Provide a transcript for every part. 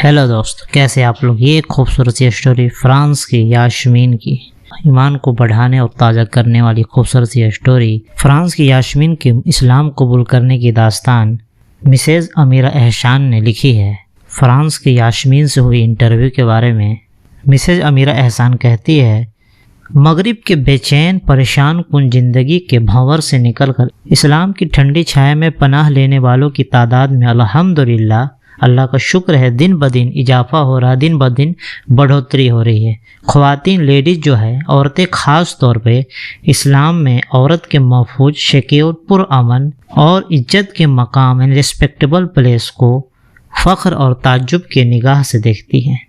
Hello दोस्त, कैसे आप लोग। ये एक खूबसूरत सी स्टोरी फ्रांस की यास्मीन की ईमान को बढ़ाने और ताज़ा करने वाली खूबसूरत सी स्टोरी। फ्रांस की यास्मीन के इस्लाम कबूल करने की दास्तान मिसेज अमीरा एहसान ने लिखी है। फ्रांस की यास्मीन से हुई इंटरव्यू के बारे में मिसेज अमीरा एहसान कहती है, मगरिब के बेचैन परेशान कुन जिंदगी के भंवर से निकलकर इस्लाम की ठंडी छाया में पनाह लेने वालों की तादाद में अल्हम्दुलिल्लाह, अल्लाह का शुक्र है, दिन ब दिन इजाफा हो रहा, दिन ब दिन बढ़ोतरी हो रही है। ख्वातीन लेडीज़ जो है, औरतें ख़ास तौर पे इस्लाम में औरत के महफूज, सिक्योर, पुरअमन और इज्जत के मकाम एंड रिस्पेक्टेबल प्लेस को फ़ख्र और ताज्जुब के निगाह से देखती हैं।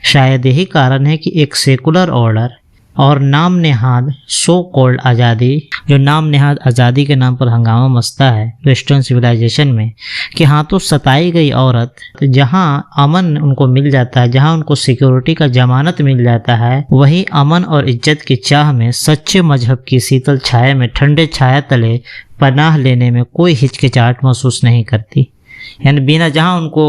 शायद यही कारण है कि एक सेकुलर ऑर्डर और नाम नेहाद सो कॉल्ड आज़ादी, जो नाम नेहाद आज़ादी के नाम पर हंगामा मचता है वेस्टर्न सिविलाइजेशन में, कि हाँ तो सताई गई औरत जहाँ अमन उनको मिल जाता है, जहाँ उनको सिक्योरिटी का जमानत मिल जाता है, वही अमन और इज्जत की चाह में सच्चे मजहब की शीतल छाया में ठंडे छाया तले पनाह लेने में कोई हिचकिचाहट महसूस नहीं करती। यानी बिना, जहाँ उनको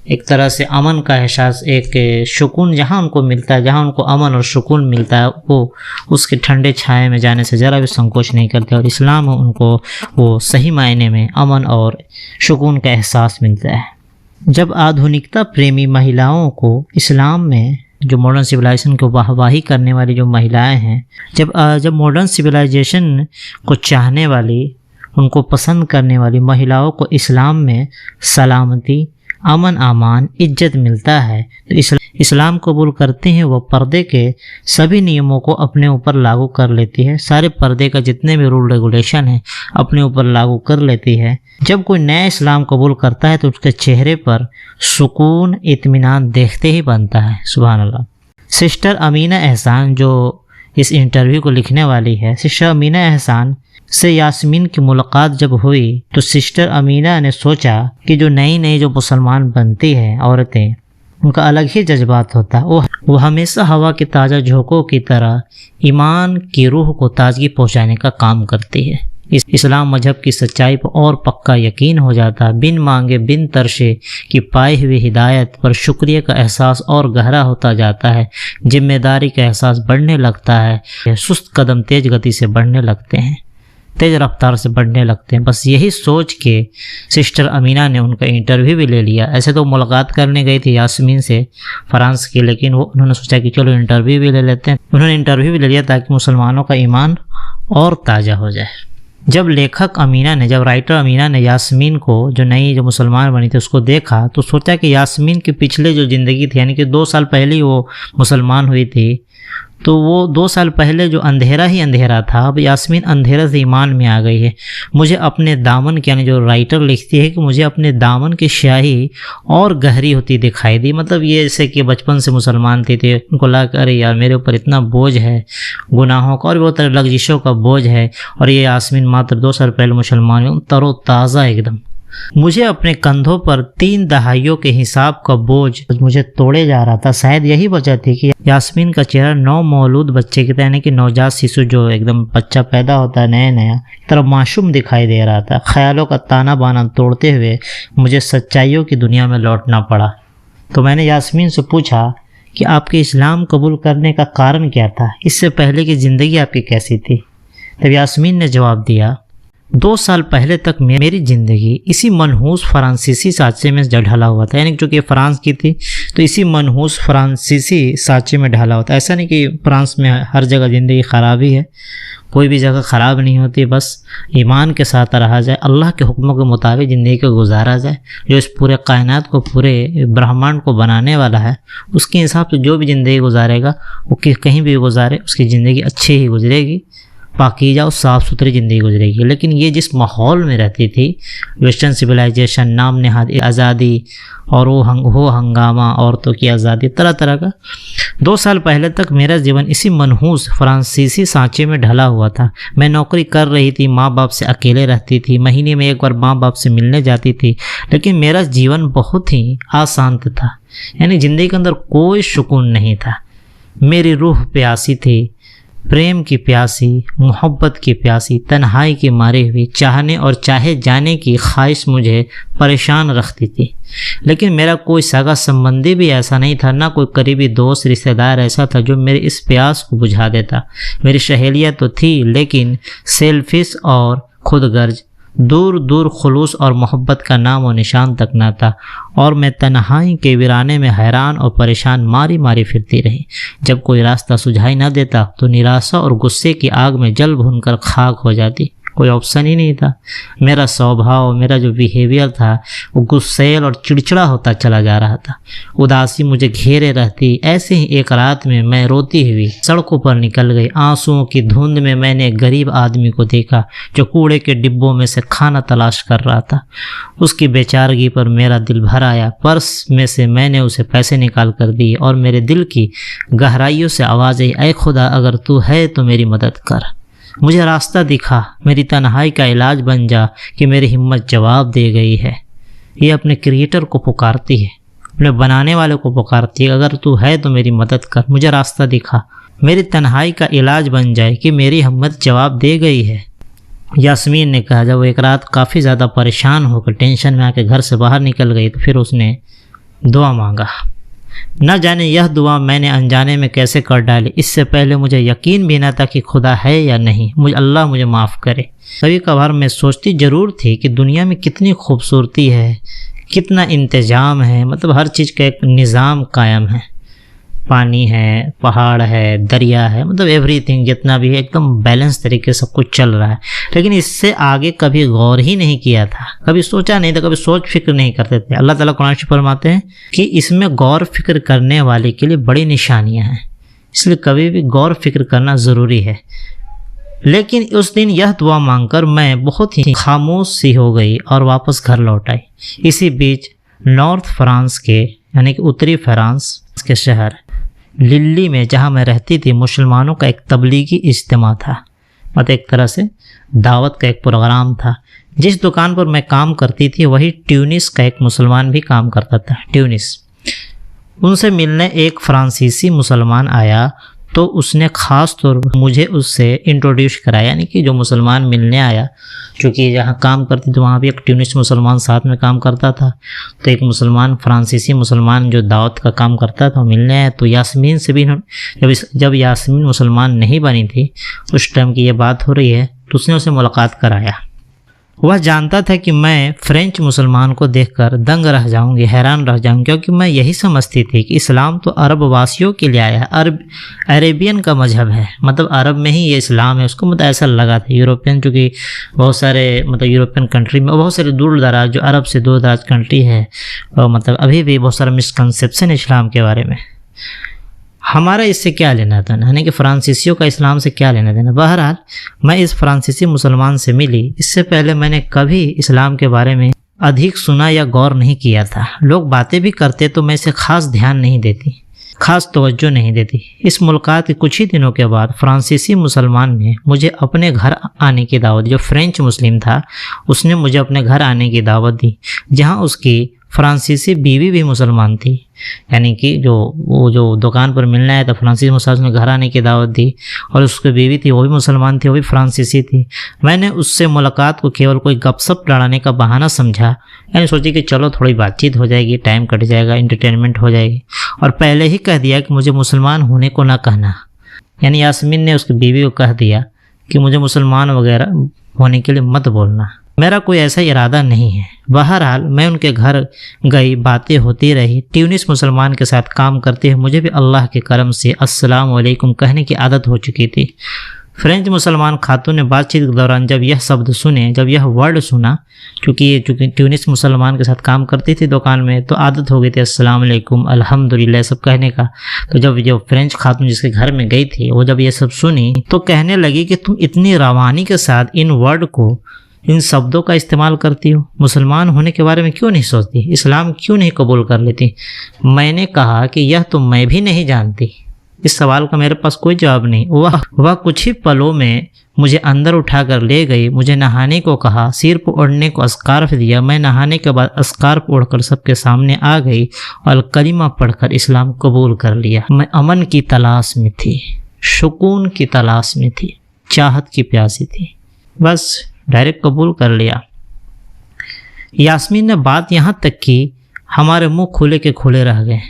एक तरह से अमन का एहसास, एक सुकून जहाँ उनको मिलता है, जहाँ उनको अमन और सुकून मिलता है, वो उसके ठंडे छाए में जाने से ज़रा भी संकोच नहीं करते। और इस्लाम में उनको वो सही मायने में अमन और सुकून का एहसास मिलता है। जब आधुनिकता प्रेमी महिलाओं को इस्लाम में, जो मॉडर्न सिविलाइजेशन को वाहवाही करने वाली जो महिलाएँ हैं, जब मॉडर्न सिविलाइजेशन को चाहने वाली, उनको पसंद करने वाली महिलाओं को इस्लाम में सलामती, अमन, अमान, इज्जत मिलता है, तो इस्लाम कबूल करती हैं, वो पर्दे के सभी नियमों को अपने ऊपर लागू कर लेती है। सारे पर्दे का जितने भी रूल रेगुलेशन है अपने ऊपर लागू कर लेती है। जब कोई नया इस्लाम कबूल करता है तो उसके चेहरे पर सुकून, इत्मीनान देखते ही बनता है। सुभान अल्लाह। सिस्टर अमीना एहसान जो इस इंटरव्यू को लिखने वाली है, सिस्टर अमीना एहसान से यास्मीन की मुलाकात जब हुई तो सिस्टर अमीना ने सोचा कि जो नई नई जो मुसलमान बनती हैं औरतें, उनका अलग ही जज्बात होता है। वो हमेशा हवा के ताज़ा झोंकों की तरह ईमान की रूह को ताजगी पहुंचाने का काम करती है। इस्लाम मजहब की सच्चाई पर और पक्का यकीन हो जाता है। बिन मांगे बिन तरशे की पाई हुई हिदायत पर शुक्रिया का एहसास और गहरा होता जाता है। जिम्मेदारी का एहसास बढ़ने लगता है। सुस्त कदम तेज गति से बढ़ने लगते हैं, तेज रफ्तार से बढ़ने लगते हैं। बस यही सोच के सिस्टर अमीना ने उनका इंटरव्यू भी ले लिया। ऐसे तो मुलाकात करने गई थी यास्मीन से फ्रांस की, लेकिन उन्होंने सोचा कि चलो इंटरव्यू भी ले लेते हैं। उन्होंने इंटरव्यू भी ले लिया ताकि मुसलमानों का ईमान और ताज़ा हो जाए। जब राइटर अमीना ने यास्मीन को, जो नई जो मुसलमान बनी थी, उसको देखा तो सोचा कि यास्मीन की पिछले जो ज़िंदगी थी, यानी कि 2 साल पहले ही वो मुसलमान हुई थी, तो वो 2 साल पहले जो अंधेरा ही अंधेरा था, अब यास्मीन अंधेरे से ईमान में आ गई है। मुझे अपने दामन की, यानी जो राइटर लिखती है कि मुझे अपने दामन की स्याही और गहरी होती दिखाई दी। मतलब ये जैसे कि बचपन से मुसलमान थे, उनको लगा अरे यार मेरे ऊपर इतना बोझ है गुनाहों का और बहुत तरह लग्जिशों का बोझ है, और ये यास्मीन मात्र 2 साल पहले मुसलमान हुई, तरोताज़ा एकदम। मुझे अपने कंधों पर 3 दहाइयों के हिसाब का बोझ मुझे तोड़े जा रहा था। शायद यही वजह थी कि यास्मीन का चेहरा नौ मौलूद बच्चे की तरह, यानी कि नवजात शिशु जो एकदम बच्चा पैदा होता है नया नया, तरह मासूम दिखाई दे रहा था। ख्यालों का ताना बाना तोड़ते हुए मुझे सच्चाइयों की दुनिया में लौटना पड़ा। तो मैंने यास्मीन से पूछा कि आपके इस्लाम कबूल करने का कारण क्या था, इससे पहले की ज़िंदगी आपकी कैसी थी। तब यास्मीन ने जवाब दिया, 2 साल पहले तक मेरी ज़िंदगी इसी मनहूस फ्रांसीसी सांचे में ढला हुआ था। यानी चूँकि फ्रांस की थी तो इसी मनहूस फ्रांसीसी सांचे में ढला हुआ था। ऐसा नहीं कि फ्रांस में हर जगह ज़िंदगी ख़राब ही है, कोई भी जगह ख़राब नहीं होती। बस ईमान के साथ रहा जाए, अल्लाह के हुक्मों के मुताबिक ज़िंदगी को गुजारा जाए। जो इस पूरे कायनात को, पूरे ब्रह्मांड को बनाने वाला है, उसके हिसाब से जो भी ज़िंदगी गुजारेगा वो कहीं भी गुजारे, उसकी ज़िंदगी अच्छी ही गुजरेगी, पाकीज़ा और साफ़ सुथरी ज़िंदगी गुजरेगी। लेकिन ये जिस माहौल में रहती थी, वेस्टर्न सिविलाइजेशन, नाम नेहाद आज़ादी और वो हंगामा, औरतों की आज़ादी, तरह तरह का, 2 साल पहले तक मेरा जीवन इसी मनहूस फ्रांसीसी सांचे में ढला हुआ था। मैं नौकरी कर रही थी, माँ बाप से अकेले रहती थी, महीने में एक बार माँ बाप से मिलने जाती थी, लेकिन मेरा जीवन बहुत ही अशांत था। यानी ज़िंदगी के अंदर कोई सुकून नहीं था। मेरी रूह प्यासी थी, प्रेम की प्यासी, मोहब्बत की प्यासी, तन्हाई की मारी हुई, चाहने और चाहे जाने की ख्वाहिश मुझे परेशान रखती थी। लेकिन मेरा कोई सगा संबंधी भी ऐसा नहीं था, ना कोई करीबी दोस्त रिश्तेदार ऐसा था जो मेरे इस प्यास को बुझा देता। मेरी सहेलियाँ तो थी, लेकिन सेल्फिश और खुदगर्ज, दूर दूर खुलूस और मोहब्बत का नाम और निशान तक न था। और मैं तन्हाई के वीराने में हैरान और परेशान मारी मारी फिरती रही। जब कोई रास्ता सुझाई न देता तो निराशा और गुस्से की आग में जल भूनकर खाक हो जाती। कोई ऑप्शन ही नहीं था। मेरा स्वभाव, मेरा जो बिहेवियर था वो गुस्सैल और चिड़चिड़ा होता चला जा रहा था। उदासी मुझे घेरे रहती। ऐसे ही एक रात में मैं रोती हुई सड़कों पर निकल गई। आंसुओं की धुंध में मैंने एक गरीब आदमी को देखा जो कूड़े के डिब्बों में से खाना तलाश कर रहा था। उसकी बेचारगी पर मेरा दिल भर आया। पर्स में से मैंने उसे पैसे निकाल कर दिए और मेरे दिल की गहराइयों से आवाज़ आई, ऐ खुदा, अगर तू है तो मेरी मदद कर, मुझे रास्ता दिखा, मेरी तन्हाई का इलाज बन जा कि मेरी हिम्मत जवाब दे गई है। ये अपने क्रिएटर को पुकारती है, अपने बनाने वाले को पुकारती है, अगर तू है तो मेरी मदद कर, मुझे रास्ता दिखा, मेरी तन्हाई का इलाज बन जाए कि मेरी हिम्मत जवाब दे गई है। यास्मीन ने कहा। जब वो एक रात काफ़ी ज़्यादा परेशान होकर टेंशन में आके घर से बाहर निकल गई तो फिर उसने दुआ मांगा। न जाने यह दुआ मैंने अनजाने में कैसे कर डाली। इससे पहले मुझे यकीन भी न था कि खुदा है या नहीं। अल्लाह मुझे माफ़ करे। कभी कभार मैं सोचती ज़रूर थी कि दुनिया में कितनी खूबसूरती है, कितना इंतज़ाम है, मतलब हर चीज़ का एक निज़ाम कायम है। पानी है, पहाड़ है, दरिया है, मतलब एवरीथिंग जितना भी है एकदम बैलेंस तरीके से सब कुछ चल रहा है। लेकिन इससे आगे कभी गौर ही नहीं किया था, कभी सोचा नहीं था, कभी सोच फिक्र नहीं करते थे। अल्लाह ताला कुरान में फरमाते हैं कि इसमें गौर फिक्र करने वाले के लिए बड़ी निशानियां हैं, इसलिए कभी भी गौर फिक्र करना ज़रूरी है। लेकिन उस दिन यह दुआ मांगकर मैं बहुत ही खामोश सी हो गई और वापस घर लौट आई। इसी बीच नॉर्थ फ्रांस के यानी कि उत्तरी फ्रांस के शहर लिल्ली में, जहाँ मैं रहती थी, मुसलमानों का एक तबलीगी इज्तिमा था, मतलब एक तरह से दावत का एक प्रोग्राम था। जिस दुकान पर मैं काम करती थी वही ट्यूनिस का एक मुसलमान भी काम करता था। ट्यूनिस, उनसे मिलने एक फ्रांसीसी मुसलमान आया तो उसने ख़ास तौर पर मुझे उससे इंट्रोड्यूस कराया, यानी कि जो मुसलमान मिलने आया, क्योंकि जहाँ काम करती थी वहाँ भी एक ट्यूनिस मुसलमान साथ में काम करता था, तो एक मुसलमान फ्रांसीसी मुसलमान जो दावत का काम करता था मिलने आया। तो यास्मीन से भी जब यास्मीन मुसलमान नहीं बनी थी उस टाइम की ये बात हो रही है, तो उसने उसे मुलाकात कराया। वह जानता था कि मैं फ्रेंच मुसलमान को देखकर दंग रह जाऊंगी, हैरान रह जाऊंगी, क्योंकि मैं यही समझती थी कि इस्लाम तो अरब वासियों के लिए आया है, अरेबियन का मजहब है, मतलब अरब में ही ये इस्लाम है। उसको मतलब ऐसा लगा था। यूरोपियन, चूँकि बहुत सारे मतलब यूरोपियन कंट्री में बहुत सारे दूर दराज जो अरब से दूर दराज कंट्री है, मतलब अभी भी बहुत सारा मिसकंसेप्शन है इस्लाम के बारे में। हमारा इससे क्या लेना था, यानी कि फ्रांसीसियों का इस्लाम से क्या लेना देना। बहरहाल मैं इस फ्रांसीसी मुसलमान से मिली। इससे पहले मैंने कभी इस्लाम के बारे में अधिक सुना या गौर नहीं किया था। लोग बातें भी करते तो मैं इसे खास ध्यान नहीं देती, खास तवज्जो नहीं देती। इस मुलाकात के कुछ ही दिनों के बाद फ्रांसीसी मुसलमान ने मुझे अपने घर आने की दावत दी। जो फ्रेंच मुस्लिम था उसने मुझे अपने घर आने की दावत दी, जहाँ उसकी फ्रांसीसी बीवी भी मुसलमान थी, यानी कि वो जो दुकान पर मिलने आया था फ्रांसीसी मुसलमान ने घर आने की दावत दी, और उसकी बीवी थी वो भी मुसलमान थी, वो भी फ्रांसीसी थी। मैंने उससे मुलाकात को केवल कोई गपशप लड़ाने का बहाना समझा, यानी सोची कि चलो थोड़ी बातचीत हो जाएगी, टाइम कट जाएगा, इंटरटेनमेंट हो जाएगी, और पहले ही कह दिया कि मुझे मुसलमान होने को ना कहना। यानी यास्मीन ने उसकी बीवी को कह दिया कि मुझे मुसलमान वगैरह होने के लिए मत बोलना, मेरा कोई ऐसा इरादा नहीं है। बहरहाल मैं उनके घर गई, बातें होती रही। ट्यूनिस मुसलमान के साथ काम करते हुए मुझे भी अल्लाह के करम से अस्सलाम वालेकुम कहने की आदत हो चुकी थी। फ्रेंच मुसलमान खातून ने बातचीत के दौरान जब यह शब्द सुने, जब यह वर्ड सुना, चूँकि ट्यूनिस मुसलमान के साथ काम करती थी दुकान में, तो आदत हो गई थी अस्सलाम वालेकुम, अल्हम्दुलिल्लाह सब कहने का। तो जब जो फ्रेंच खातून जिसके घर में गई थी वो जब ये सब सुनी तो कहने लगी कि तुम इतनी रवानी के साथ इन वर्ड को, इन शब्दों का इस्तेमाल करती हो, मुसलमान होने के बारे में क्यों नहीं सोचती, इस्लाम क्यों नहीं कबूल कर लेती। मैंने कहा कि यह तो मैं भी नहीं जानती। इस सवाल का मेरे पास कोई जवाब नहीं। वह कुछ ही पलों में मुझे अंदर उठाकर ले गई, मुझे नहाने को कहा, सिर पर ओढ़ने को अस्कार्फ दिया। मैं नहाने के बाद अस्कार्फ ओढ़कर सबके सामने आ गई और कलिमा पढ़कर इस्लाम कबूल कर लिया। मैं अमन की तलाश में थी, सुकून की तलाश में थी, चाहत की प्यासी थी, बस डायरेक्ट कबूल कर लिया। यास्मीन ने बात यहाँ तक की हमारे मुंह खुले के खुले रह गए।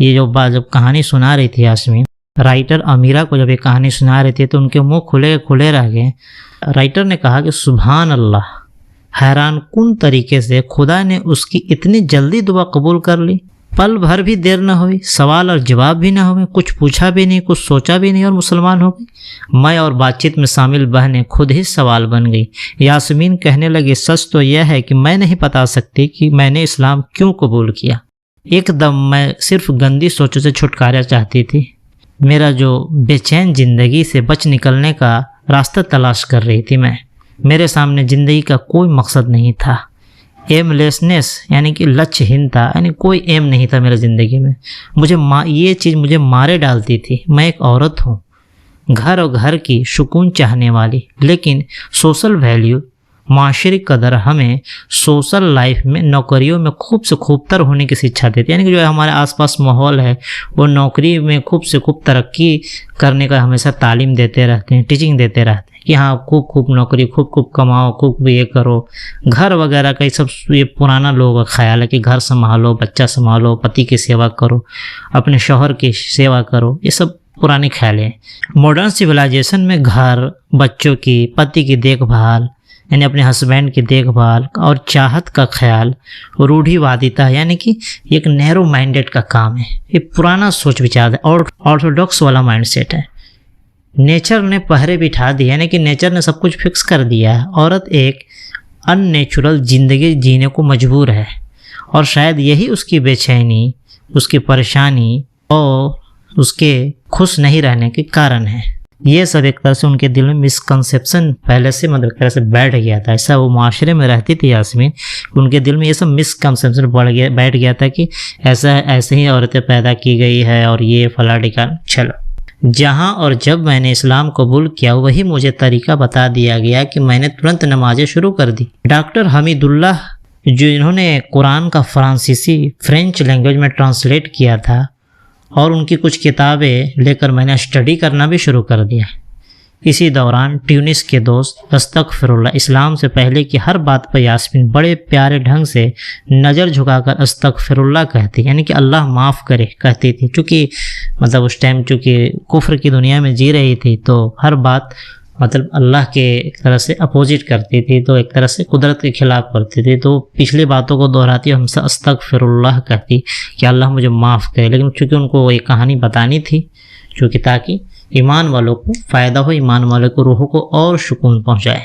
ये जो बात जब कहानी सुना रही थी यास्मीन, राइटर अमीरा को जब ये कहानी सुना रही थी तो उनके मुंह खुले के खुले रह गए। राइटर ने कहा कि सुभान अल्लाह, हैरान कुन तरीके से खुदा ने उसकी इतनी जल्दी दुआ कबूल कर ली। पल भर भी देर न हुई, सवाल और जवाब भी न हुए, कुछ पूछा भी नहीं, कुछ सोचा भी नहीं और मुसलमान हो गई। मैं और बातचीत में शामिल बहनें खुद ही सवाल बन गई। यास्मीन कहने लगी, सच तो यह है कि मैं नहीं बता सकती कि मैंने इस्लाम क्यों कबूल किया। एकदम मैं सिर्फ गंदी सोचों से छुटकारा चाहती थी। मेरा जो बेचैन ज़िंदगी से बच निकलने का रास्ता तलाश कर रही थी मैं। मेरे सामने ज़िंदगी का कोई मकसद नहीं था। एमलेसनेस यानी कि लक्ष्यहीनता, यानी कोई एम नहीं था मेरे ज़िंदगी में। ये चीज़ मुझे मारे डालती थी। मैं एक औरत हूँ, घर और घर की सुकून चाहने वाली, लेकिन सोशल वैल्यू, माशरी कदर हमें सोशल लाइफ में नौकरियों में खूब से खूबतर होने की शिक्षा देती है। यानी कि जो हमारे आसपास माहौल है वो नौकरी में खूब से खूब तरक्की करने का हमेशा तालीम देते रहते हैं, टीचिंग देते रहते हैं कि हाँ खूब नौकरी, खूब कमाओ, खूब ये करो। घर वगैरह का ये सब ये पुराना लोगों का ख्याल है कि घर संभालो, बच्चा संभालो, पति की सेवा करो, अपने शौहर की सेवा करो, ये सब पुराने ख्याल हैं। मॉडर्न सिविलाइजेशन में घर, बच्चों की, पति की देखभाल यानी अपने हस्बैंड की देखभाल और चाहत का ख्याल रूढ़िवादिता यानी कि एक नैरो माइंडेड का काम है। ये पुराना सोच विचार है और ऑर्थोडॉक्स वाला माइंडसेट है। नेचर ने पहरे बिठा दिए, यानी कि नेचर ने सब कुछ फिक्स कर दिया है। औरत एक अननेचुरल ज़िंदगी जीने को मजबूर है और शायद यही उसकी बेचैनी, उसकी परेशानी और उसके खुश नहीं रहने के कारण है। ये सब एक तरह से उनके दिल में मिसकंसेप्शन पहले से मतलब एक तरह से बैठ गया था। ऐसा वो माशरे में रहती थी यास्मीन, उनके दिल में ये सब मिसकंसेप्शन बैठ गया था कि ऐसे ही औरतें पैदा की गई है और ये फला ढिका। चलो, जहाँ और जब मैंने इस्लाम कबूल किया वही मुझे तरीका बता दिया गया कि मैंने तुरंत नमाजें शुरू कर दी। डॉक्टर हमीदुल्लाह जो इन्होंने कुरान का फ्रेंच लैंग्वेज में ट्रांसलेट किया था और उनकी कुछ किताबें लेकर मैंने स्टडी करना भी शुरू कर दिया। इसी दौरान ट्यूनिस के दोस्त अस्तगफिरुल्लाह, इस्लाम से पहले की हर बात पर यास्मीन बड़े प्यारे ढंग से नज़र झुकाकर अस्तगफिरुल्लाह कहती, यानी कि अल्लाह माफ़ करे कहती थी। चूँकि मतलब उस टाइम चूँकि कुफ्र की दुनिया में जी रही थी तो हर बात मतलब अल्लाह के एक तरह से अपोजिट करती थी, तो एक तरह से कुदरत के खिलाफ करती थी। तो पिछली बातों को दोहराती और हमसे अस्तगफिरुल्लाह कहती कि अल्लाह मुझे माफ़ करे। लेकिन चूँकि उनको ये कहानी बतानी थी, चूँकि ताकि ईमान वालों को फ़ायदा हो, ईमान वालों को रूह को और सुकून पहुँचाए।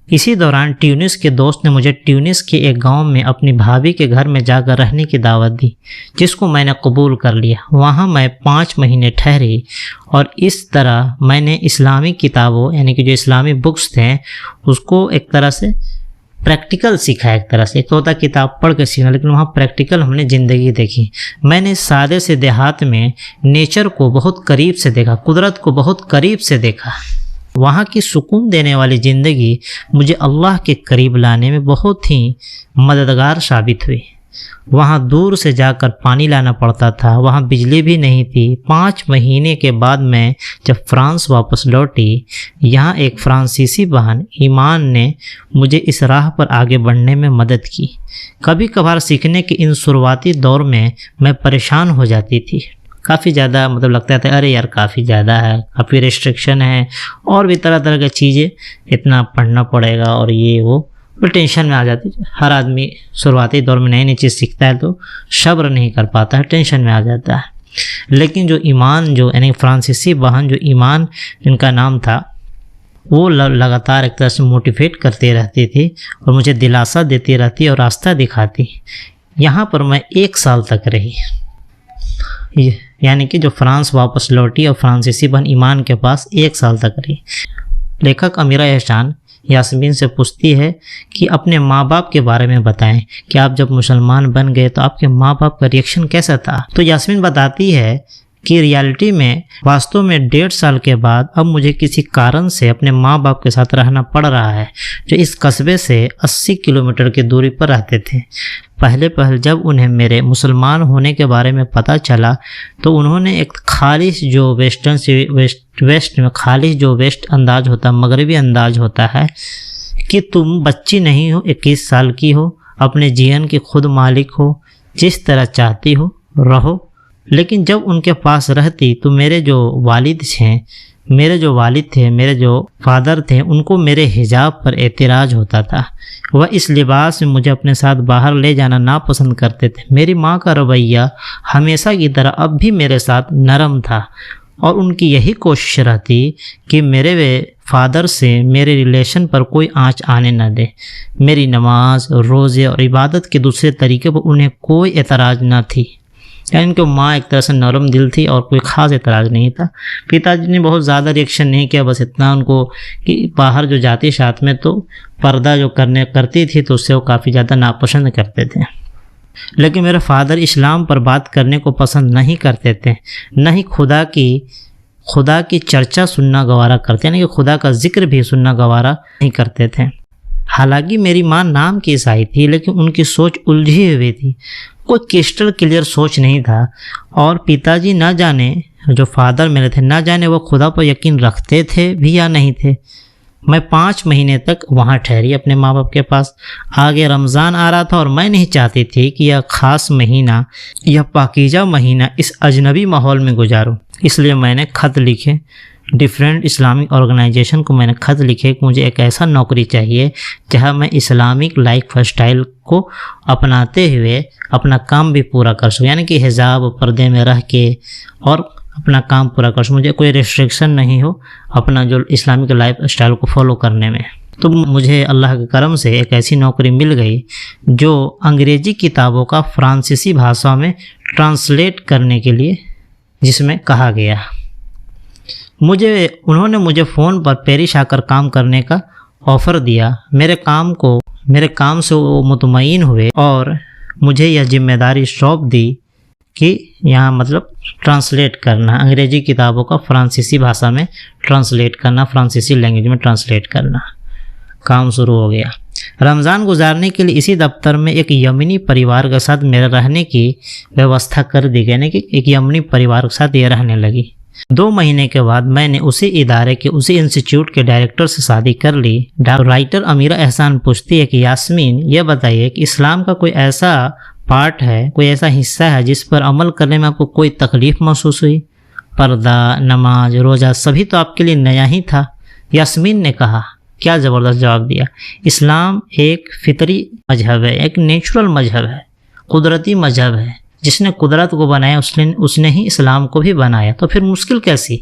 इसी दौरान ट्यूनिस के दोस्त ने मुझे ट्यूनिस के एक गांव में अपनी भाभी के घर में जाकर रहने की दावत दी, जिसको मैंने कबूल कर लिया। वहां मैं 5 महीने ठहरी और इस तरह मैंने इस्लामी किताबों यानी कि जो इस्लामी बुक्स थे उसको एक तरह से प्रैक्टिकल सीखा। एक तरह से एक तो होता किताब पढ़ के सीखना, लेकिन वहाँ प्रैक्टिकल हमने ज़िंदगी देखी। मैंने सादे से देहात में नेचर को बहुत करीब से देखा, कुदरत को बहुत करीब से देखा। वहाँ की सुकून देने वाली ज़िंदगी मुझे अल्लाह के करीब लाने में बहुत ही मददगार साबित हुई। वहाँ दूर से जाकर पानी लाना पड़ता था, वहाँ बिजली भी नहीं थी। 5 महीने के बाद मैं जब फ्रांस वापस लौटी, यहाँ एक फ्रांसीसी बहन ईमान ने मुझे इस राह पर आगे बढ़ने में मदद की। कभी कभार सीखने के इन शुरुआती दौर में मैं परेशान हो जाती थी, काफ़ी ज़्यादा मतलब लगता था अरे यार काफ़ी ज़्यादा है, काफ़ी रिस्ट्रिक्शन है और भी तरह तरह की चीज़ें, इतना पढ़ना पड़ेगा और ये वो टेंशन में आ जाती है। हर आदमी शुरुआती दौर में नई नई चीज़ सीखता है तो सब्र नहीं कर पाता है, टेंशन में आ जाता है। लेकिन जो ईमान जो यानी फ्रांसीसी बहन जो ईमान जिनका नाम था वो लगातार एक तरह से मोटिवेट करती रहती थी और मुझे दिलासा देती रहती और रास्ता दिखाती। यहाँ पर मैं 1 साल तक रही, यानी कि जो फ्रांस वापस लौटी और फ्रांसीसी बहन ईमान के पास 1 साल तक रही। लेखक अमीरा एहसान यास्मीन से पूछती है कि अपने माँ बाप के बारे में बताएं कि आप जब मुसलमान बन गए तो आपके माँ बाप का रिएक्शन कैसा था। तो यास्मीन बताती है कि रियलिटी में वास्तव में 1.5 साल के बाद अब मुझे किसी कारण से अपने माँ बाप के साथ रहना पड़ रहा है, जो इस कस्बे से 80 किलोमीटर की दूरी पर रहते थे। पहले जब उन्हें मेरे मुसलमान होने के बारे में पता चला तो उन्होंने एक खालिश जो वेस्ट में खालिश जो वेस्ट अंदाज होता है, मगरबी अंदाज होता है कि तुम बच्ची नहीं हो, 21 साल की हो, अपने जीवन के खुद मालिक हो, जिस तरह चाहती हो रहो। लेकिन जब उनके पास रहती तो मेरे जो वालिद थे, मेरे जो फादर थे, उनको मेरे हिजाब पर एतराज़ होता था। वह इस लिबास में मुझे अपने साथ बाहर ले जाना नापसंद करते थे। मेरी माँ का रवैया हमेशा की तरह अब भी मेरे साथ नरम था और उनकी यही कोशिश रहती कि मेरे वे फादर से मेरे रिलेशन पर कोई आँच आने न दे। मेरी नमाज, रोज़े और इबादत के दूसरे तरीके पर उन्हें कोई एतराज़ न थी। यानी उनकी माँ एक तरह से नरम दिल थी और कोई ख़ास एतराज़ नहीं था। पिताजी ने बहुत ज़्यादा रिएक्शन नहीं किया, बस इतना उनको कि बाहर जो जाती साथ में तो पर्दा जो करती थी तो उससे वो काफ़ी ज़्यादा नापसंद करते थे। लेकिन मेरे फादर इस्लाम पर बात करने को पसंद नहीं करते थे, न ही खुदा की चर्चा सुनना गवारा करते, यानी कि खुदा का जिक्र भी सुनना गवारा नहीं करते थे। हालांकि मेरी माँ नाम की ईसाई थी, लेकिन उनकी सोच उलझी हुई थी, कोई क्रिस्टल क्लियर सोच नहीं था। और पिताजी न जाने, जो फादर मेरे थे, न जाने वो खुदा पर यकीन रखते थे भी या नहीं थे। मैं 5 महीने तक वहाँ ठहरी अपने माँ बाप के पास। आगे रमज़ान आ रहा था और मैं नहीं चाहती थी कि यह ख़ास महीना, यह पाकीज़ा महीना इस अजनबी माहौल में गुजारूं। इसलिए मैंने ख़त लिखे, डिफरेंट इस्लामिक ऑर्गेनाइजेशन को मैंने ख़त लिखे कि मुझे एक ऐसा नौकरी चाहिए जहाँ मैं इस्लामिक लाइफ स्टाइल को अपनाते हुए अपना काम भी पूरा कर सकूँ, यानी कि हिजाब पर्दे में रह के और अपना काम पूरा कर सकूँ। मुझे कोई रिस्ट्रिक्शन नहीं हो अपना जो इस्लामिक लाइफ स्टाइल को फॉलो करने में। तो मुझे अल्लाह के करम से एक ऐसी नौकरी मिल गई जो अंग्रेज़ी किताबों का फ्रांसीसी भाषा में ट्रांसलेट करने के लिए, जिसमें कहा गया। उन्होंने मुझे फ़ोन पर पेरिस आकर काम करने का ऑफ़र दिया। मेरे काम से वो मुतमईन हुए और मुझे यह जिम्मेदारी सौंप दी कि यहाँ मतलब ट्रांसलेट करना, अंग्रेज़ी किताबों का फ्रांसीसी भाषा में ट्रांसलेट करना, फ्रांसीसी लैंग्वेज में ट्रांसलेट करना। काम शुरू हो गया। रमज़ान गुजारने के लिए इसी दफ्तर में एक यमनी परिवार के साथ मेरे रहने की व्यवस्था कर दी गई, यानी कि एक यमनी परिवार के साथ ये रहने लगी। 2 महीने के बाद मैंने उसी इदारे के उसी इंस्टीट्यूट के डायरेक्टर से शादी कर ली। राइटर अमीरा एहसान पूछती है कि यास्मीन, ये बताइए कि इस्लाम का कोई ऐसा पार्ट है, कोई ऐसा हिस्सा है जिस पर अमल करने में आपको कोई तकलीफ़ महसूस हुई? पर्दा, नमाज, रोज़ा सभी तो आपके लिए नया ही था। यास्मीन ने कहा, क्या ज़बरदस्त जवाब दिया। इस्लाम एक फितरी मजहब है, एक नेचुरल मजहब है, कुदरती मजहब है। जिसने कुदरत को बनाया उसने ही इस्लाम को भी बनाया, तो फिर मुश्किल कैसी?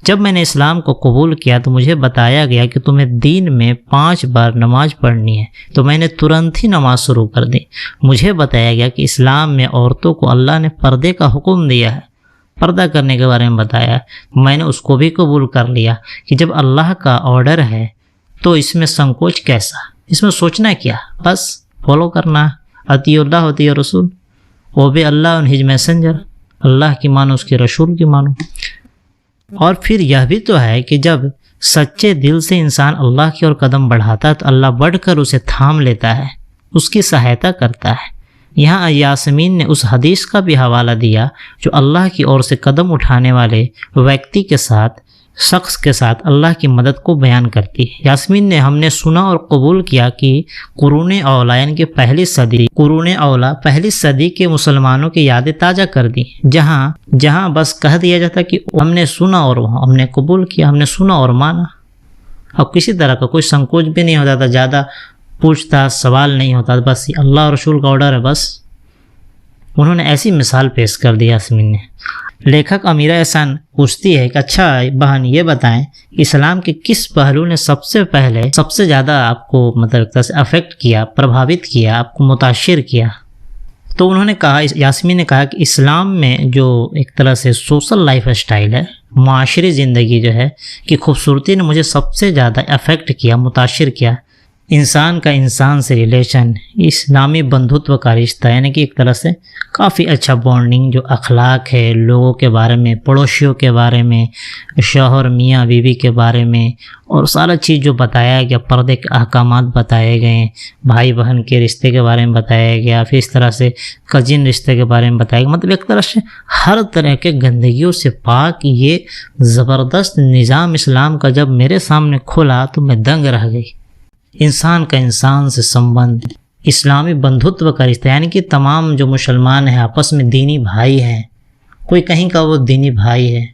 जब मैंने इस्लाम को कबूल किया तो मुझे बताया गया कि तुम्हें दिन में 5 बार नमाज पढ़नी है, तो मैंने तुरंत ही नमाज शुरू कर दी। मुझे बताया गया कि इस्लाम में औरतों को अल्लाह ने पर्दे का हुक्म दिया है, पर्दा करने के बारे में बताया। मैंने उसको भी कबूल कर लिया कि जब अल्लाह का ऑर्डर है तो इसमें संकोच कैसा, इसमें सोचना क्या, बस फॉलो करना। अतिउल्लाह अतिउ रसूल, वो भी अल्लाह और हिज मैसेंजर, अल्लाह की मानो, उसके रसूल की मानो। और फिर यह भी तो है कि जब सच्चे दिल से इंसान अल्लाह की ओर कदम बढ़ाता है तो अल्लाह बढ़कर उसे थाम लेता है, उसकी सहायता करता है। यहाँ यास्मीन ने उस हदीस का भी हवाला दिया जो अल्लाह की ओर से कदम उठाने वाले व्यक्ति के साथ, शख्स के साथ अल्लाह की मदद को बयान करती है। यास्मीन ने हमने सुना और कबूल किया कि कुरूने औला, यानी कि पहली सदी के मुसलमानों की यादें ताज़ा कर दी, जहाँ बस कह दिया जाता कि हमने सुना और हमने कबूल किया, हमने सुना और माना। अब किसी तरह का कोई संकोच भी नहीं होता था, ज़्यादा पूछताछ सवाल नहीं होता, बस अल्लाह और रसूल का ऑर्डर है, बस। उन्होंने ऐसी मिसाल पेश कर दी यास्मीन ने। लेखक अमीरा एहसान पूछती है कि अच्छा बहन, ये बताएं इस्लाम के किस पहलू ने सबसे ज़्यादा आपको मतलब अफेक्ट किया, प्रभावित किया, आपको मुताशिर किया? तो उन्होंने कहा, यास्मीन ने कहा कि इस्लाम में जो एक तरह से सोशल लाइफ स्टाइल है, माशरी ज़िंदगी जो है कि खूबसूरती ने मुझे सबसे ज़्यादा अफेक्ट किया, मुताशिर किया। इंसान का इंसान से रिलेशन, इस्लामी बंधुत्व का रिश्ता, यानी कि एक तरह से काफ़ी अच्छा बॉन्डिंग, जो अखलाक है, लोगों के बारे में, पड़ोसियों के बारे में, शौहर मियाँ बीवी के बारे में, और सारा चीज़ जो बताया गया, पर्दे के अहकामात बताए गए, भाई बहन के रिश्ते के बारे में बताया गया, फिर इस तरह से कजिन रिश्ते के बारे में बताया गया। मतलब एक तरह से हर तरह के गंदगियों से पाक ये ज़बरदस्त निज़ाम इस्लाम का जब मेरे सामने खुला तो मैं दंग रह गई। इंसान का इंसान से संबंध, इस्लामी बंधुत्व का रिश्ता, यानी कि तमाम जो मुसलमान हैं आपस में दीनी भाई हैं, कोई कहीं का वो दीनी भाई है,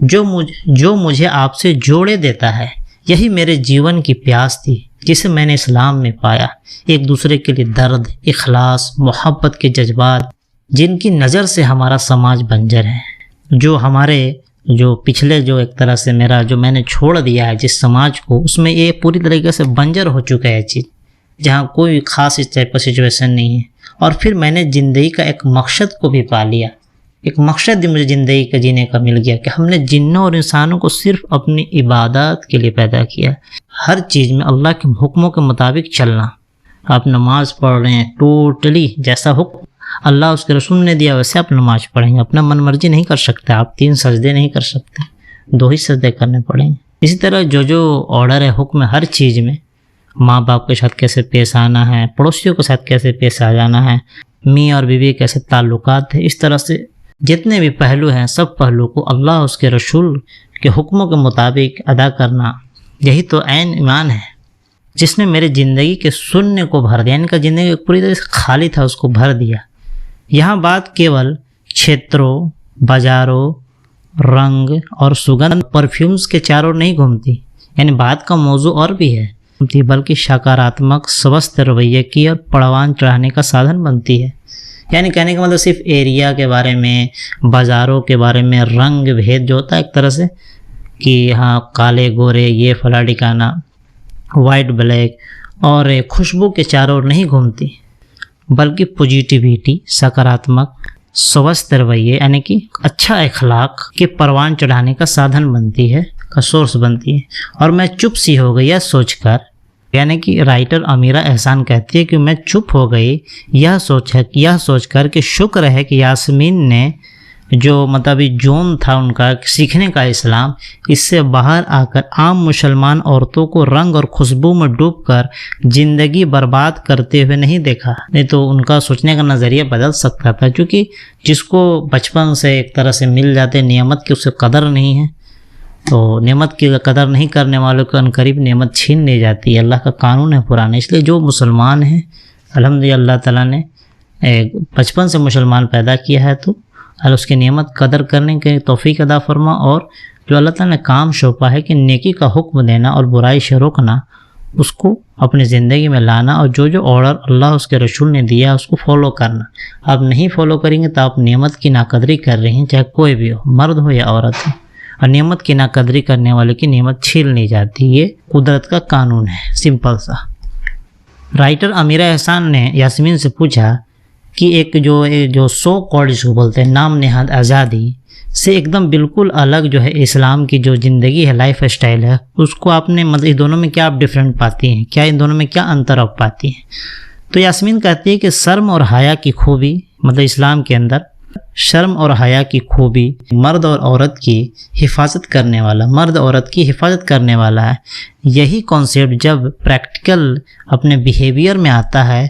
जो मुझे आपसे जोड़े देता है। यही मेरे जीवन की प्यास थी जिसे मैंने इस्लाम में पाया। एक दूसरे के लिए दर्द, इखलास, मोहब्बत के जज्बात, जिनकी नज़र से हमारा समाज बंजर है, जो पिछले जो एक तरह से मेरा जो मैंने छोड़ दिया है जिस समाज को, उसमें ये पूरी तरीके से बंजर हो चुका है चीज़, जहाँ कोई ख़ास इस टाइप का सिचुएशन नहीं है। और फिर मैंने ज़िंदगी का एक मकसद को भी पा लिया, एक मकसद भी मुझे ज़िंदगी का जीने का मिल गया कि हमने जिन्नों और इंसानों को सिर्फ अपनी इबादत के लिए पैदा किया। हर चीज़ में अल्लाह के हुक्मों के मुताबिक चलना। आप नमाज़ पढ़ रहे हैं, टोटली जैसा हुक्म अल्लाह उसके रसूल ने दिया वैसे आप नमाज पढ़ेंगे। अपना मन मर्जी नहीं कर सकते, आप 3 सजदे नहीं कर सकते, 2 ही सजदे करने पड़ेंगे। इसी तरह जो ऑर्डर है, हुक्म हर चीज़ में, माँ बाप के साथ कैसे पेश आना है, पड़ोसियों के साथ कैसे पेश आ जाना है, मियाँ और बीवी कैसे ताल्लुकात है, इस तरह से जितने भी पहलू हैं सब पहलू को अल्लाह उसके रसूल के हुक्मों के मुताबिक अदा करना, यही तो ऐन ईमान है जिसने मेरे ज़िंदगी के शून्य को भर दिया। इनका ज़िंदगी पूरी तरह से खाली था, उसको भर दिया। यहाँ बात केवल क्षेत्रों, बाज़ारों, रंग और सुगंध, परफ्यूम्स के चारों नहीं घूमती, यानी बात का मौजू और भी है, बल्कि सकारात्मक स्वस्थ रवैये की और परवान चढ़ाने का साधन बनती है। यानी कहने का मतलब सिर्फ एरिया के बारे में, बाज़ारों के बारे में, रंग भेद जो होता है एक तरह से कि हाँ काले गोरे, ये फला ठिकाना, वाइट ब्लैक, और खुशबू के चारों नहीं घूमती, बल्कि पॉजिटिविटी, सकारात्मक स्वस्थ रवैये, यानी कि अच्छा अखलाक के परवान चढ़ाने का साधन बनती है, का सोर्स बनती है। और मैं चुप सी हो गई यह सोचकर, यानी कि राइटर अमीरा एहसान कहती है कि मैं चुप हो गई यह सोचकर कि शुक्र है कि यास्मीन ने जो मतलब जोन था उनका सीखने का इस्लाम, इससे बाहर आकर आम मुसलमान औरतों को रंग और खुशबू में डूबकर ज़िंदगी बर्बाद करते हुए नहीं देखा। नहीं तो उनका सोचने का नज़रिया बदल सकता था, क्योंकि जिसको बचपन से एक तरह से मिल जाते नेमत की उससे कदर नहीं है, तो नेमत की कदर नहीं करने वालों को अनकरीब नेमत छीन ली जाती है। अल्लाह का कानून है पुराना। इसलिए जो मुसलमान हैं, अल्हम्दुलिल्लाह अल्लाह ताला ने बचपन से मुसलमान पैदा किया है, तो अल्लाह उसकी नेमत कदर करने के तौफीक अदा फरमा। और जो अल्लाह ताला ने काम सौंपा है कि नेकी का हुक्म देना और बुराई से रोकना, उसको अपनी ज़िंदगी में लाना, और जो ऑर्डर अल्लाह उसके रसूल ने दिया उसको फॉलो करना। आप नहीं फॉलो करेंगे तो आप नेमत की नाकदरी कर रहे हैं, चाहे कोई भी हो, मर्द हो या औरत हो। और नेमत की नाकदरी करने वाले की नेमत छीन ली जाती, ये कुदरत का कानून है, सिंपल सा। राइटर अमीरा एहसान ने यास्मीन से पूछा कि एक जो सो कॉल्ड जिसको बोलते हैं नाम नेहाद आज़ादी से एकदम बिल्कुल अलग जो है इस्लाम की जो ज़िंदगी है, लाइफ स्टाइल है, उसको आपने मतलब इस दोनों में क्या आप डिफरेंट पाती हैं, क्या इन दोनों में क्या अंतर आप पाती हैं? तो यास्मीन कहती है कि शर्म और हया की खूबी, मतलब इस्लाम के अंदर शर्म और हया की खूबी मर्द और औरत की हिफाजत करने वाला है। यही कॉन्सेप्ट जब प्रैक्टिकल अपने बिहेवियर में आता है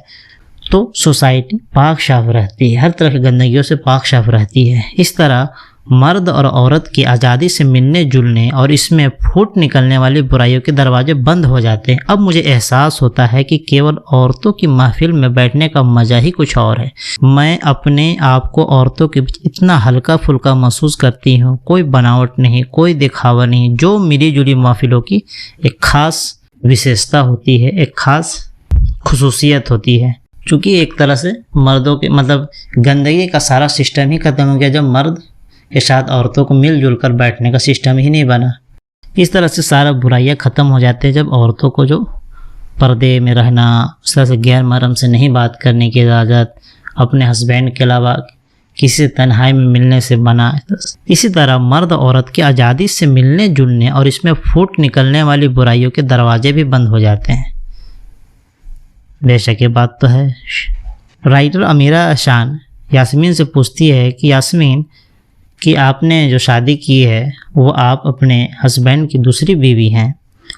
तो सोसाइटी पाक साफ रहती है, हर तरह की गंदगियों से पाक साफ रहती है। इस तरह मर्द और औरत की आज़ादी से मिलने जुलने और इसमें फूट निकलने वाली बुराइयों के दरवाजे बंद हो जाते हैं। अब मुझे एहसास होता है कि केवल औरतों की महफिल में बैठने का मज़ा ही कुछ और है। मैं अपने आप को औरतों के बीच इतना हल्का फुल्का महसूस करती हूँ, कोई बनावट नहीं, कोई दिखावा नहीं, जो मिली जुली महफिलों की एक ख़ास विशेषता होती है, एक ख़ास खुसूसियत होती है। चूँकि एक तरह से मर्दों के मतलब गंदगी का सारा सिस्टम ही ख़त्म हो गया जब मर्द के साथ औरतों को मिलजुल कर बैठने का सिस्टम ही नहीं बना। इस तरह से सारा बुराइयां ख़त्म हो जाते हैं जब औरतों को जो पर्दे में रहना, उस तरह से गैर महरम से नहीं बात करने की इजाज़त, अपने हस्बैंड के अलावा किसी तन्हाई में मिलने से बना। इसी तरह मर्द औरत की आज़ादी से मिलने जुलने और इसमें फूट निकलने वाली बुराइयों के दरवाजे भी बंद हो जाते हैं। बेशक ये बात तो है। राइटर अमीरा शान यास्मीन से पूछती है कि यास्मीन कि आपने जो शादी की है वो आप अपने हस्बैंड की दूसरी बीवी हैं,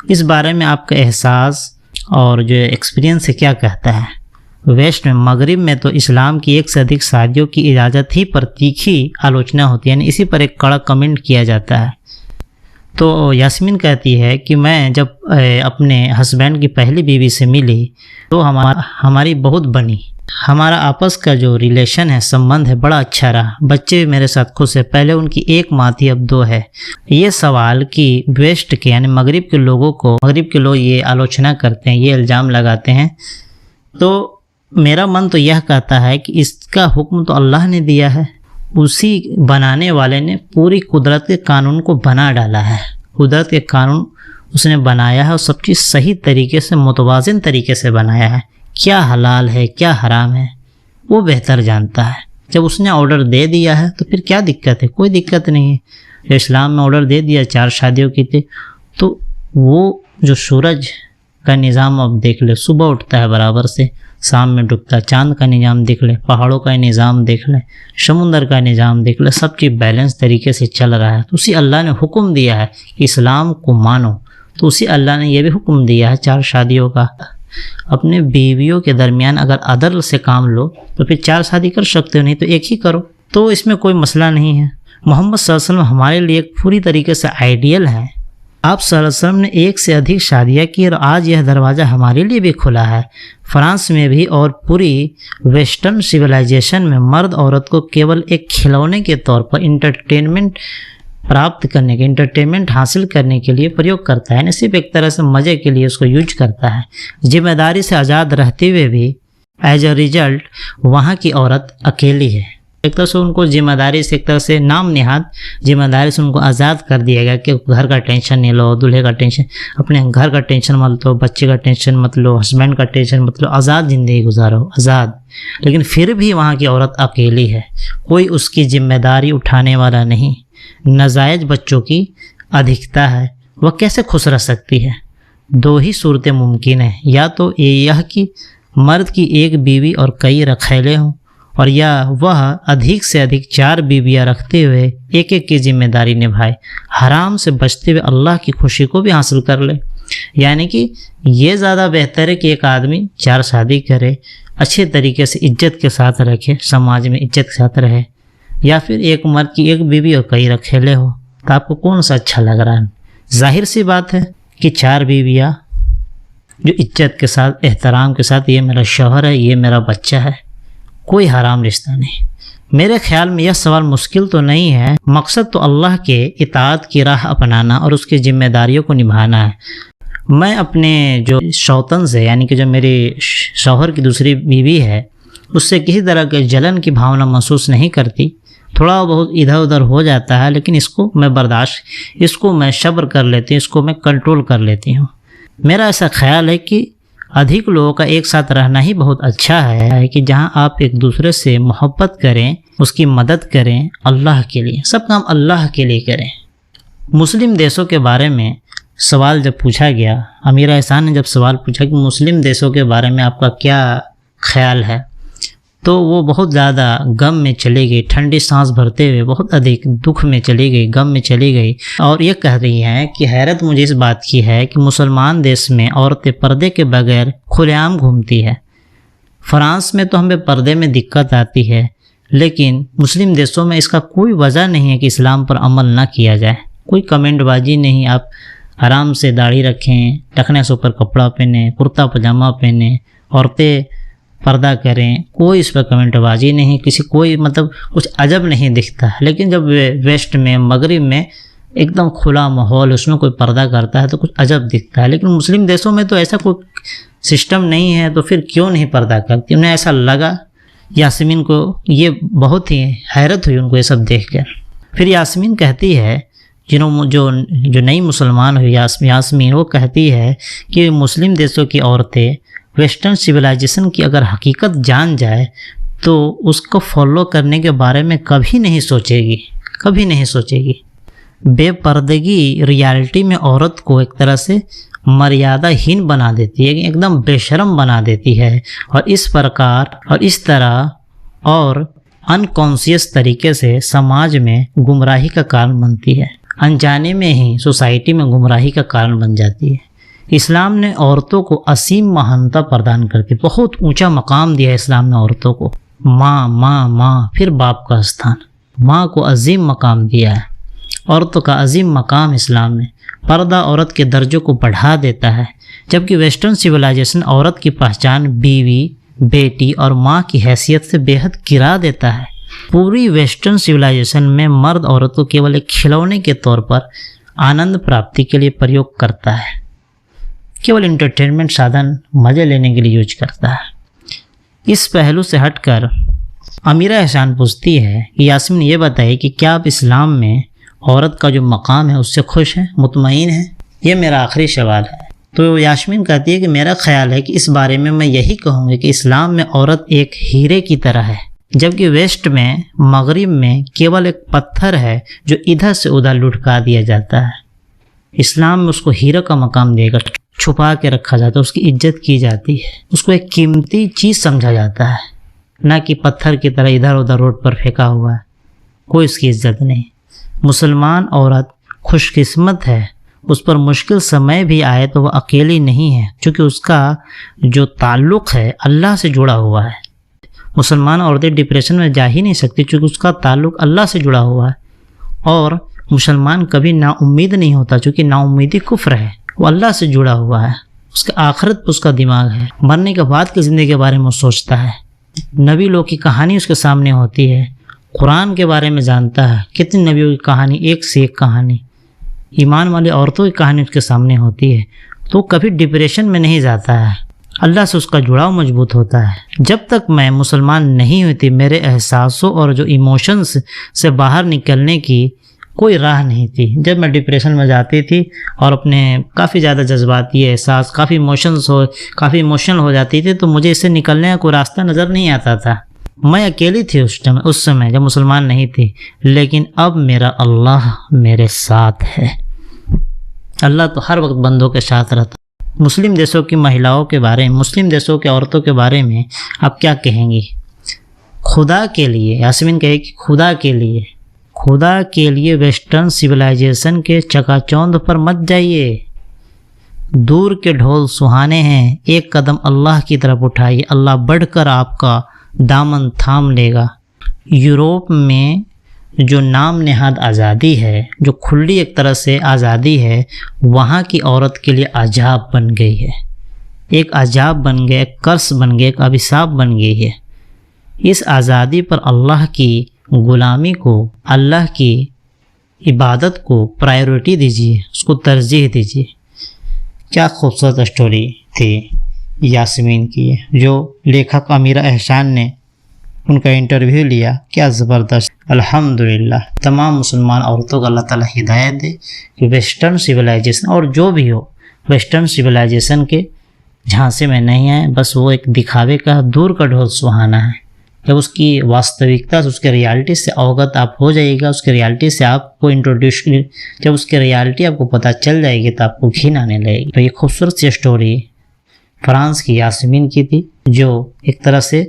इस बारे में आपका एहसास और जो एक्सपीरियंस है क्या कहता है? वेस्ट में मगरिब में तो इस्लाम की एक से अधिक शादियों की इजाज़त ही पर तीखी आलोचना होती है, यानी इसी पर एक कड़ा कमेंट किया जाता है। तो यास्मीन कहती है कि मैं जब अपने हस्बैंड की पहली बीवी से मिली तो हमारी बहुत बनी, हमारा आपस का जो रिलेशन है, संबंध है, बड़ा अच्छा रहा। बच्चे भी मेरे साथ खुश है। पहले उनकी एक माँ थी, अब 2 है। ये सवाल कि वेस्ट के यानी मगरिब के लोग ये आलोचना करते हैं, ये इल्ज़ाम लगाते हैं, तो मेरा मन तो यह कहता है कि इसका हुक्म तो अल्लाह ने दिया है, उसी बनाने वाले ने पूरी कुदरत के कानून को बना डाला है। कुदरत के कानून उसने बनाया है और सब चीज़ सही तरीके से मुतवाज़िन तरीके से बनाया है। क्या हलाल है क्या हराम है वो बेहतर जानता है। जब उसने ऑर्डर दे दिया है तो फिर क्या दिक्कत है? कोई दिक्कत नहीं है। जो इस्लाम में ऑर्डर दे दिया 4 शादियों की थी, तो वो जो सूरज का निज़ाम अब देख ले, सुबह उठता है बराबर से, शाम में डूबता है। चांद का निज़ाम देख ले, पहाड़ों का निज़ाम देख ले, समुंदर का निज़ाम देख ले, सब चीज़ बैलेंस तरीके से चल रहा है। तो उसी अल्लाह ने हुक्म दिया है कि इस्लाम को मानो, तो उसी अल्लाह ने यह भी हुक्म दिया है 4 शादियों का। अपने बीवियों के दरमियान अगर अदल से काम लो तो फिर 4 शादी कर सकते हो, नहीं तो एक ही करो, तो इसमें कोई मसला नहीं है। मोहम्मद सल्लल्लाहु अलैहि वसल्लम हमारे लिए एक पूरी तरीके से आइडियल है। आप सल्लल्लाहु अलैहि वसल्लम ने 1 से अधिक शादियाँ की और आज यह दरवाज़ा हमारे लिए भी खुला है। फ्रांस में भी और पूरी वेस्टर्न सिविलाइजेशन में मर्द औरत को केवल एक खिलौने के तौर पर एंटरटेनमेंट हासिल करने के लिए प्रयोग करता है, सिर्फ एक तरह से मज़े के लिए उसको यूज करता है। जिम्मेदारी से आज़ाद रहते हुए भी एज अ रिजल्ट वहाँ की औरत अकेली है। एक तरह से उनको जिम्मेदारी से, एक तरह से नाम निहाद जिम्मेदारी से उनको आज़ाद कर दिया गया कि घर का टेंशन नहीं लो, दूल्हे का टेंशन, अपने घर का टेंशन मत लो, बच्चे का टेंशन मत लो, हस्बैंड का टेंशन मत लो, आज़ाद ज़िंदगी गुजारो, आज़ाद। लेकिन फिर भी वहाँ की औरत अकेली है, कोई उसकी जिम्मेदारी उठाने वाला नहीं, नाजायज बच्चों की अधिकता है, वह कैसे खुश रह सकती है? 2 ही सूरतें मुमकिन हैं, या तो यह कि मर्द की एक बीवी और कई रखैले हों, और या वह अधिक से अधिक 4 बीवियाँ रखते हुए एक एक की जिम्मेदारी निभाए, हराम से बचते हुए अल्लाह की खुशी को भी हासिल कर ले। यानी कि ये ज़्यादा बेहतर है कि एक आदमी 4 शादी करे, अच्छे तरीके से इज्जत के साथ रखे, समाज में इज्जत के साथ रहे, या फिर एक मर्द की एक बीवी और कई रखेले हो। तो आपको कौन सा अच्छा लग रहा है? जाहिर सी बात है कि 4 बीवियाँ जो इज्जत के साथ, एहतराम के साथ, ये मेरा शौहर है, ये मेरा बच्चा है, कोई हराम रिश्ता नहीं। मेरे ख्याल में यह सवाल मुश्किल तो नहीं है, मकसद तो अल्लाह के इताअत की राह अपनाना और उसकी जिम्मेदारियों को निभाना है। मैं अपने जो शौतन से, यानी कि जो मेरे शौहर की दूसरी बीवी है, उससे किसी तरह के जलन की भावना महसूस नहीं करती। थोड़ा बहुत इधर उधर हो जाता है, लेकिन इसको मैं सब्र कर लेती हूँ, इसको मैं कंट्रोल कर लेती हूँ। मेरा ऐसा ख्याल है कि अधिक लोगों का एक साथ रहना ही बहुत अच्छा है कि जहाँ आप एक दूसरे से मोहब्बत करें, उसकी मदद करें, अल्लाह के लिए, सब काम अल्लाह के लिए करें। मुस्लिम देशों के बारे में सवाल जब पूछा गया, अमीरा एहसान ने जब सवाल पूछा कि मुस्लिम देशों के बारे में आपका क्या ख्याल है, तो वो बहुत ज़्यादा गम में चली गई, ठंडी सांस भरते हुए बहुत अधिक दुख में चली गई, गम में चली गई, और ये कह रही हैं कि हैरत मुझे इस बात की है कि मुसलमान देश में औरतें पर्दे के बगैर खुलेआम घूमती है। फ्रांस में तो हमें पर्दे में दिक्कत आती है, लेकिन मुस्लिम देशों में इसका कोई वजह नहीं है कि इस्लाम पर अमल ना किया जाए। कोई कमेंटबाजी नहीं, आप आराम से दाढ़ी रखें, टखने से ऊपर कपड़ा पहने, कुर्ता पजामा पहने, औरतें पर्दा करें, कोई इस पर कमेंटबाजी नहीं, कोई मतलब कुछ अजब नहीं दिखता है। लेकिन जब वेस्ट में, मगरिब में एकदम खुला माहौल, उसमें कोई पर्दा करता है तो कुछ अजब दिखता है। लेकिन मुस्लिम देशों में तो ऐसा कोई सिस्टम नहीं है, तो फिर क्यों नहीं पर्दा करती? उन्हें ऐसा लगा, यास्मीन को ये बहुत ही हैरत हुई उनको ये सब देख कर। फिर यास्मीन कहती है, जो नई मुसलमान हुई यास्मीन, वो कहती है कि मुस्लिम देशों की औरतें वेस्टर्न सिविलाइजेशन की अगर हकीकत जान जाए तो उसको फॉलो करने के बारे में कभी नहीं सोचेगी। बेपर्दगी रियलिटी में औरत को एक तरह से मर्यादाहीन बना देती है, एकदम बेशर्म बना देती है, और इस प्रकार और इस तरह और अनकॉन्शियस तरीके से समाज में गुमराही का कारण बनती है, अनजाने में ही सोसाइटी में गुमराही का कारण बन जाती है। इस्लाम ने औरतों को असीम महानता प्रदान करके बहुत ऊंचा मकाम दिया है। इस्लाम ने औरतों को माँ माँ माँ, फिर बाप का स्थान, माँ को अजीम मकाम दिया है। औरतों का अजीम मकाम इस्लाम में पर्दा औरत के दर्जों को बढ़ा देता है, जबकि वेस्टर्न सिविलाइजेशन औरत की पहचान बीवी, बेटी और माँ की हैसियत से बेहद गिरा देता है। पूरी वेस्टर्न सिविलाइजेशन में मर्द औरत को केवल एक खिलौने के तौर पर आनंद प्राप्ति के लिए प्रयोग करता है, केवल इंटरटेनमेंट साधन मज़े लेने के लिए यूज करता है। इस पहलू से हटकर अमीरा एहसान पूछती है कि यास्मीन ये बताइए कि क्या आप इस्लाम में औरत का जो मकाम है उससे खुश हैं, मुतमईन हैं? ये मेरा आखिरी सवाल है। तो यास्मीन कहती है कि मेरा ख्याल है कि इस बारे में मैं यही कहूँगी कि इस्लाम में औरत एक हीरे की तरह है, जबकि वेस्ट में, मगरिब में केवल एक पत्थर है जो इधर से उधर लुढ़का दिया जाता है। इस्लाम में उसको हीरे का मकाम देकर छुपा के रखा जाता है, उसकी इज्जत की जाती है, उसको एक कीमती चीज़ समझा जाता है, ना कि पत्थर की तरह इधर उधर रोड पर फेंका हुआ है। कोई उसकी इज्जत नहीं। मुसलमान औरत खुशकिस्मत है, उस पर मुश्किल समय भी आए तो वह अकेली नहीं है, क्योंकि उसका जो ताल्लुक़ है अल्लाह से जुड़ा हुआ है। मुसलमान औरतें डिप्रेशन में जा ही नहीं सकती क्योंकि उसका ताल्लुक़ अल्लाह से जुड़ा हुआ है। और मुसलमान कभी नाउम्मीद नहीं होता, क्योंकि नाउम्मीदी कुफ्र है, वो अल्लाह से जुड़ा हुआ है। उसका आखिरत पर उसका दिमाग है, मरने के बाद की ज़िंदगी के बारे में सोचता है, नबी लोग की कहानी उसके सामने होती है, कुरान के बारे में जानता है, कितनी नबियों की कहानी, एक से एक कहानी, ईमान वाली औरतों की कहानी उसके सामने होती है, तो कभी डिप्रेशन में नहीं जाता है। अल्लाह से उसका जुड़ाव मजबूत होता है। जब तक मैं मुसलमान नहीं हुई थी, मेरे एहसासों और जो इमोशंस से बाहर निकलने की कोई राह नहीं थी। जब मैं डिप्रेशन में जाती थी और अपने काफ़ी ज़्यादा जज्बाती एहसास, काफ़ी इमोशनल हो जाती थी, तो मुझे इससे निकलने का कोई रास्ता नज़र नहीं आता था। मैं अकेली थी उस समय जब मुसलमान नहीं थी, लेकिन अब मेरा अल्लाह मेरे साथ है। अल्लाह तो हर वक्त बंदों के साथ रहता। मुस्लिम देशों की महिलाओं के बारे में, मुस्लिम देशों के औरतों के बारे में आप क्या कहेंगी? खुदा के लिए, यास्मीन कहे कि खुदा के लिए वेस्टर्न सिविलाइजेशन के चकाचौंध पर मत जाइए। दूर के ढोल सुहाने हैं, एक कदम अल्लाह की तरफ उठाइए, अल्लाह बढ़कर आपका दामन थाम लेगा। यूरोप में जो नाम नेहाद आज़ादी है, जो खुली एक तरह से आज़ादी है, वहाँ की औरत के लिए अजाब बन गई है, एक अजाब बन गया, एक कर्स बन गया, एक अभिशाप बन गई है। इस आज़ादी पर अल्लाह की गुलामी को, अल्लाह की इबादत को प्रायोरिटी दीजिए, उसको तरजीह दीजिए। क्या खूबसूरत स्टोरी थी यास्मीन की, जो लेखक अमीरा एहसान ने उनका इंटरव्यू लिया, क्या ज़बरदस्त। अल्हम्दुलिल्लाह तमाम मुसलमान औरतों को अल्लाह ताला हिदायत दे कि वेस्टर्न सिविलाइजेशन और जो भी हो, वेस्टर्न सिविलाइजेशन के झांसे में नहीं आए, बस वो एक दिखावे का दूर का ढोल सुहाना है। जब उसकी वास्तविकता से, उसके रियलिटी से अवगत आप हो जाइएगा, उसके रियलिटी से आपको इंट्रोड्यूस, जब उसकी रियलिटी आपको पता चल जाएगी तो आपको घिन आने लगेगी। तो ये खूबसूरत सी स्टोरी फ्रांस की यास्मीन की थी, जो एक तरह से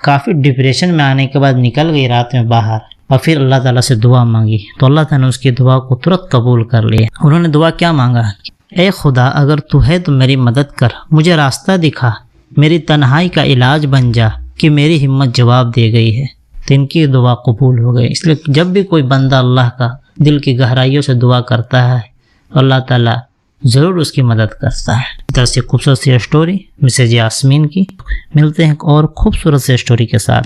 काफ़ी डिप्रेशन में आने के बाद निकल गई रात में बाहर और फिर अल्लाह ताला से दुआ मांगी, तो अल्लाह ताला ने उसकी दुआ को तुरंत कबूल कर लिया। उन्होंने दुआ क्या मांगा? ए खुदा, अगर तू है तो मेरी मदद कर, मुझे रास्ता दिखा, मेरी तन्हाई का इलाज बन जा कि मेरी हिम्मत जवाब दे गई है। तो इनकी दुआ कबूल हो गई। इसलिए जब भी कोई बंदा अल्लाह का दिल की गहराइयों से दुआ करता है, अल्लाह ताला ज़रूर उसकी मदद करता है। इस तरह से खूबसूरत सी स्टोरी मिसेज यास्मीन की। मिलते हैं एक और खूबसूरत सी स्टोरी के साथ।